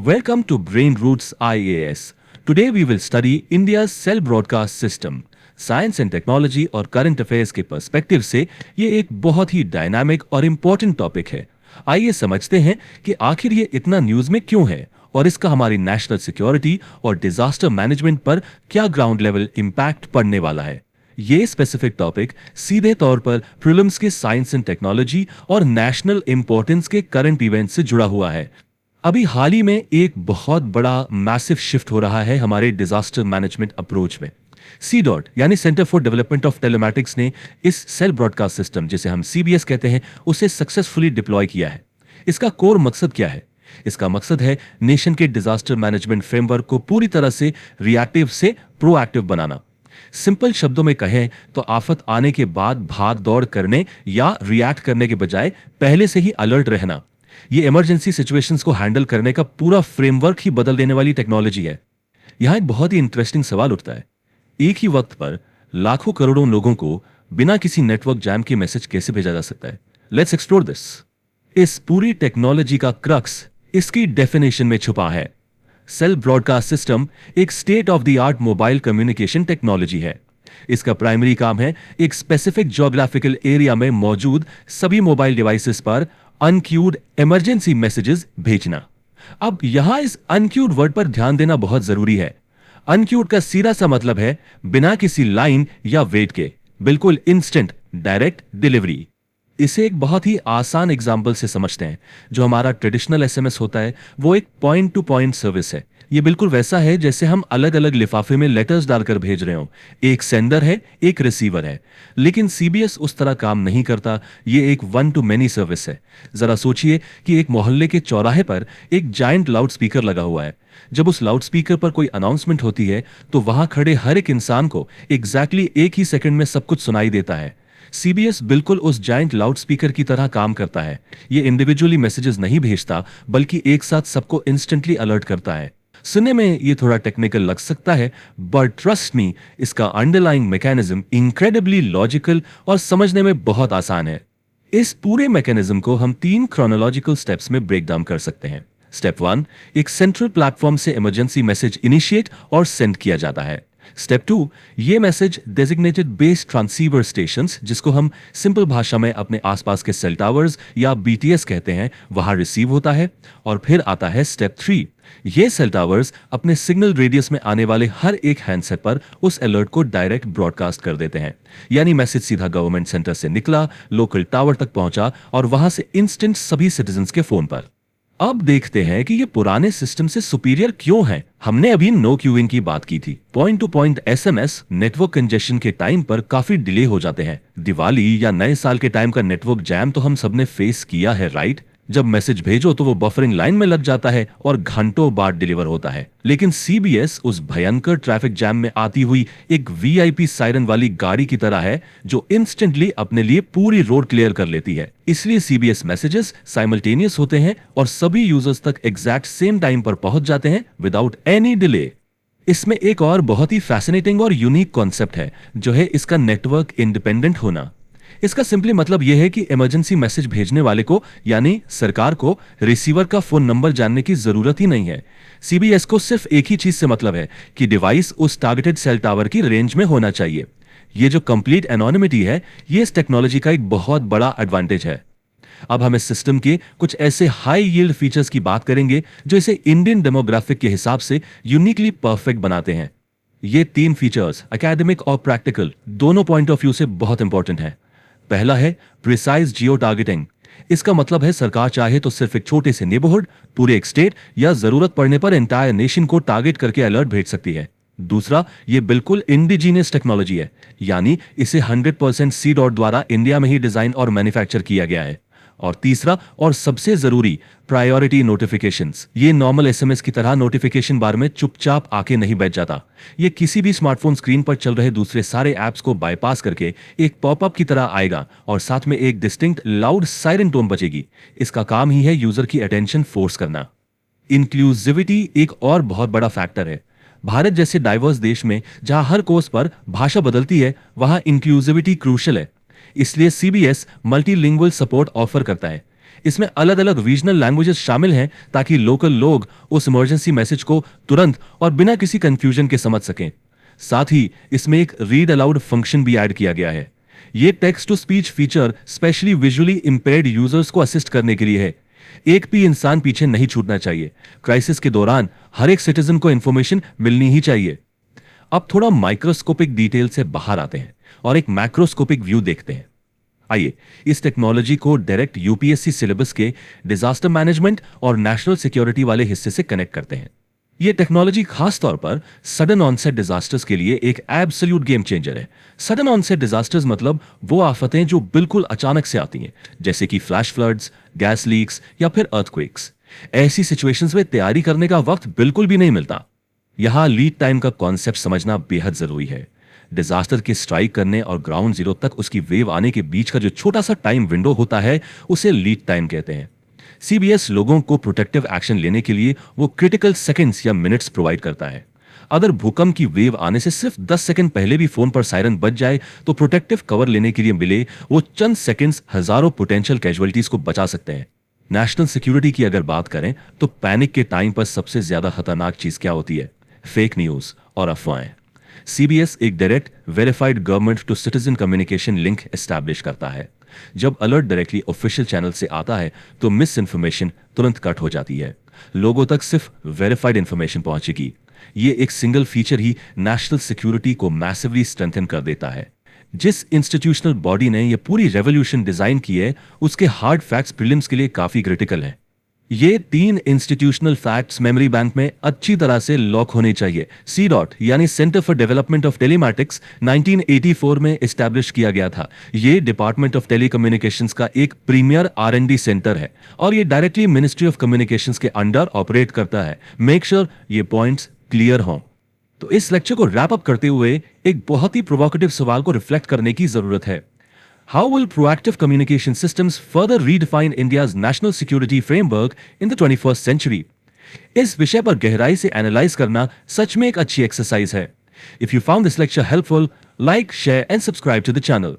Welcome to Brain Roots IAS. Today we will study India's cell broadcast system. Science and technology और current affairs के perspective से ये एक बहुत ही dynamic और इम्पोर्टेंट टॉपिक है। आइए समझते हैं कि आखिर ये इतना न्यूज में क्यों है और इसका हमारी नेशनल सिक्योरिटी और डिजास्टर मैनेजमेंट पर क्या ग्राउंड लेवल इम्पैक्ट पड़ने वाला है। ये स्पेसिफिक टॉपिक सीधे तौर पर प्रीलिम्स के साइंस एंड टेक्नोलॉजी और नेशनल इंपॉर्टेंस के करंट इवेंट से जुड़ा हुआ है। अभी हाल ही में एक बहुत बड़ा मैसिव शिफ्ट हो रहा है हमारे डिजास्टर मैनेजमेंट अप्रोच में। CDOT यानी centre for development of telematics ने इस सेल ब्रॉडकास्ट सिस्टम जिसे हम CBS कहते हैं उसे सक्सेसफुली डिप्लॉय किया है। इसका कोर मकसद क्या है? इसका मकसद है नेशन के डिजास्टर मैनेजमेंट फ्रेमवर्क को पूरी तरह से रिएक्टिव से प्रोएक्टिव बनाना। सिंपल शब्दों में कहें तो आफत आने के बाद भाग दौड़ करने या रिएक्ट करने के बजाय पहले से ही अलर्ट रहना। ये इमरजेंसी सिचुएशंस को हैंडल करने का पूरा फ्रेमवर्क ही बदल देने वाली टेक्नोलॉजी है। यहां एक बहुत ही इंटरेस्टिंग सवाल उठता है, एक ही वक्त पर लाखों करोड़ों लोगों को बिना किसी नेटवर्क जैम के मैसेज कैसे भेजा जा सकता है? Let's explore this. इस पूरी टेक्नोलॉजी का क्रक्स इसकी डेफिनेशन में छुपा है। सेल ब्रॉडकास्ट सिस्टम एक state of the art mobile communication technology है। इसका प्राइमरी काम है एक स्पेसिफिक ज्योग्राफिकल एरिया में मौजूद सभी मोबाइल डिवाइसेस पर अनक्यूड इमरजेंसी मैसेजेस भेजना। अब यहां इस अनक्यूड वर्ड पर ध्यान देना बहुत जरूरी है। अनक्यूड का सीधा सा मतलब है बिना किसी लाइन या वेट के, बिल्कुल इंस्टेंट डायरेक्ट डिलीवरी। इसे एक बहुत ही आसान एग्जाम्पल से समझते हैं। जो हमारा ट्रेडिशनल SMS होता है वो एक पॉइंट टू पॉइंट सर्विस है। ये बिल्कुल वैसा है जैसे हम अलग अलग लिफाफे में लेटर्स डालकर भेज रहे हो। एक सेंडर है, एक रिसीवर है। लेकिन CBS उस तरह काम नहीं करता। ये एक वन टू मेनी सर्विस है। जरा सोचिए कि एक मोहल्ले के चौराहे पर एक जायंट लाउड स्पीकर लगा हुआ है। जब उस लाउड स्पीकर पर कोई अनाउंसमेंट होती है तो वहां खड़े हर एक इंसान को एग्जैक्टली एक ही सेकंड में सब कुछ सुनाई देता है। CBS बिल्कुल उस जायंट लाउड स्पीकर की तरह काम करता है। ये इंडिविजुअली मैसेजेस नहीं भेजता बल्कि एक साथ सबको इंस्टेंटली अलर्ट करता है। सुनने में ये थोड़ा टेक्निकल लग सकता है, बट ट्रस्ट मी, इसका अंडरलाइंग मैकेनिज्म इनक्रेडिबली लॉजिकल और समझने में बहुत आसान है। इस पूरे मैकेनिज्म को हम 3 क्रोनोलॉजिकल स्टेप्स में ब्रेक डाउन कर सकते हैं। स्टेप 1, एक सेंट्रल प्लेटफॉर्म से इमरजेंसी मैसेज इनिशिएट और सेंड किया जाता है। स्टेप 2, ये message designated base transceiver stations, जिसको हम सिंपल भाषा में अपने आसपास के सेल टावर्स या BTS कहते हैं, वहां रिसीव होता है। और फिर आता है स्टेप 3, ये सेल टावर्स अपने सिग्नल रेडियस में आने वाले हर एक हैंडसेट पर उस अलर्ट को डायरेक्ट ब्रॉडकास्ट कर देते हैं। यानी मैसेज सीधा गवर्नमेंट सेंटर से निकला, लोकल टावर तक पहुंचा और वहां से इंस्टेंट सभी सिटीजन्स के फोन पर। अब देखते हैं कि ये पुराने सिस्टम से सुपीरियर क्यों है। हमने अभी नो क्यूइंग की बात की थी। Point two point SMS network congestion के टाइम पर काफी डिले हो जाते हैं। दिवाली या नए साल के टाइम का नेटवर्क जैम तो हम सबने फेस किया है, राइट? जब मैसेज भेजो तो वो बफरिंग लाइन में लग जाता है और घंटों बाद डिलीवर होता है। लेकिन CBS उस भयंकर ट्रैफिक जैम में आती हुई एक VIP सायरन वाली गाड़ी की तरह है जो इंस्टेंटली अपने लिए पूरी रोड क्लियर कर लेती है। इसलिए CBS मैसेजेस साइमल्टेनियस होते हैं और सभी यूजर्स तक एग्जैक्ट सेम टाइम पर पहुंच जाते हैं विदाउट एनी डिले। इसमें एक और बहुत ही फैसिनेटिंग और यूनिक कॉन्सेप्ट है जो है इसका नेटवर्क इंडिपेंडेंट होना। इसका सिंपली मतलब यह है कि इमरजेंसी मैसेज भेजने वाले को यानी सरकार को रिसीवर का फोन नंबर जानने की जरूरत ही नहीं है। CBS को सिर्फ एक ही चीज से मतलब है कि डिवाइस उस टारगेटेड सेल टावर की रेंज में होना चाहिए। यह जो कंप्लीट एनोनिमिटी है, यह इस टेक्नोलॉजी का एक बहुत बड़ा एडवांटेज है। अब हम इस सिस्टम के कुछ ऐसे हाई यील्ड फीचर्स की बात करेंगे जो इसे इंडियन डेमोग्राफिक के हिसाब से यूनिकली परफेक्ट बनाते हैं। ये 3 फीचर्स एकेडमिक और प्रैक्टिकल दोनों पॉइंट ऑफ व्यू से बहुत इंपॉर्टेंट है। पहला है प्रिसाइज जियो टारगेटिंग। इसका मतलब है सरकार चाहे तो सिर्फ एक छोटे से नेबरहुड, पूरे एक स्टेट या जरूरत पड़ने पर एंटायर नेशन को टारगेट करके अलर्ट भेज सकती है। दूसरा, ये बिल्कुल इंडिजीनियस टेक्नोलॉजी है, यानी इसे 100% CDOT द्वारा इंडिया में ही डिजाइन और मैन्युफैक्चर किया गया है। और तीसरा और सबसे जरूरी, प्रायोरिटी नोटिफिकेशंस। ये नॉर्मल SMS की तरह नोटिफिकेशन बार में चुपचाप आके नहीं बैठ जाता। ये किसी भी स्मार्टफोन स्क्रीन पर चल रहे दूसरे सारे ऐप्स को बाईपास करके एक पॉपअप की तरह आएगा और साथ में एक डिस्टिंक्ट लाउड सायरन टोन बजेगी। इसका काम ही है यूजर की अटेंशन फोर्स करना। इंक्लूसिविटी एक और बहुत बड़ा फैक्टर है। भारत जैसे डाइवर्स देश में जहां हर कोर्स पर भाषा बदलती है, वहां इंक्लूसिविटी क्रूशियल है। इसलिए CBS मल्टीलिंगुअल सपोर्ट ऑफर करता है। इसमें अलग अलग रीजनल लैंग्वेजेस शामिल हैं ताकि लोकल लोग उस इमरजेंसी मैसेज को तुरंत और बिना किसी कंफ्यूजन के समझ सकें। साथ ही इसमें एक रीड अलाउड फंक्शन भी ऐड किया गया है। ये text to speech feature specially visually impaired users को असिस्ट करने के लिए है। एक भी इंसान पीछे नहीं छूटना चाहिए। क्राइसिस के दौरान हर एक सिटीजन को इंफॉर्मेशन मिलनी ही चाहिए। अब थोड़ा माइक्रोस्कोपिक डिटेल से बाहर आते हैं और एक मैक्रोस्कोपिक व्यू देखते हैं। आइए इस टेक्नोलॉजी को डायरेक्ट यूपीएससी सिलेबस के डिजास्टर मैनेजमेंट और नेशनल सिक्योरिटी वाले हिस्से से कनेक्ट करते हैं। यह टेक्नोलॉजी खास तौर पर सडन ऑनसेट डिजास्टर्स के लिए एक एब्सोल्यूट गेम चेंजर है। सडन ऑनसेट डिजास्टर्स मतलब वो आफतें जो बिल्कुल अचानक से आती हैं, जैसे कि फ्लैश फ्लड्स, गैस लीक्स या फिर अर्थक्वेक्स। ऐसी सिचुएशंस में तैयारी करने का वक्त बिल्कुल भी नहीं मिलता। यहां लीड टाइम का कॉन्सेप्ट समझना बेहद जरूरी है। डिजास्टर के स्ट्राइक करने और ग्राउंड जीरो तक उसकी वेव आने के बीच का जो छोटा सा टाइम विंडो होता है, उसे लीड टाइम कहते हैं। सीबीएस लोगों को प्रोटेक्टिव एक्शन लेने के लिए वो क्रिटिकल सेकंड्स या मिनट्स प्रोवाइड करता है। अगर भूकंप की वेव आने से सिर्फ 10 सेकंड पहले भी फोन पर सायरन बज जाए तो प्रोटेक्टिव कवर लेने के लिए मिले वो चंद सेकंड्स हजारों पोटेंशियल कैजुअलिटीज को बचा सकते हैं। नेशनल सिक्योरिटी की अगर बात करें तो पैनिक के टाइम पर सबसे ज्यादा खतरनाक चीज क्या होती है? फेक न्यूज और अफवाहें। सीबीएस एक direct verified government to citizen communication link establish करता है। जब अलर्ट डायरेक्टली ऑफिशियल चैनल से आता है तो मिस इन्फॉर्मेशन तुरंत कट हो जाती है। लोगों तक सिर्फ वेरीफाइड इंफॉर्मेशन पहुंचेगी। ये एक सिंगल फीचर ही नेशनल सिक्योरिटी को मैसिवली स्ट्रेंथन कर देता है। जिस इंस्टीट्यूशनल बॉडी ने यह पूरी रेवोल्यूशन डिजाइन की है, उसके हार्ड फैक्ट्स प्रीलिम्स के लिए काफी क्रिटिकल हैं। ये 3 इंस्टीट्यूशनल फैक्ट्स मेमोरी बैंक में अच्छी तरह से लॉक होने चाहिए। CDOT यानी centre for development of telematics 1984 में एस्टैब्लिश किया गया था। ये डिपार्टमेंट ऑफ टेलीकम्युनिकेशंस का एक प्रीमियर R&D सेंटर है और ये डायरेक्टली मिनिस्ट्री ऑफ कम्युनिकेशंस के अंडर ऑपरेट करता है। मेक श्योर ये पॉइंट्स क्लियर हों। तो इस लेक्चर को रैप अप करते हुए एक बहुत ही प्रोवोकेटिव सवाल को रिफ्लेक्ट करने की जरूरत है। How will proactive communication systems further redefine India's national security framework in the 21st century? इस विषय पर गहराई से एनालाइज करना सच में एक अच्छी एक्सरसाइज है। If you found this lecture helpful, like, share and subscribe to the channel.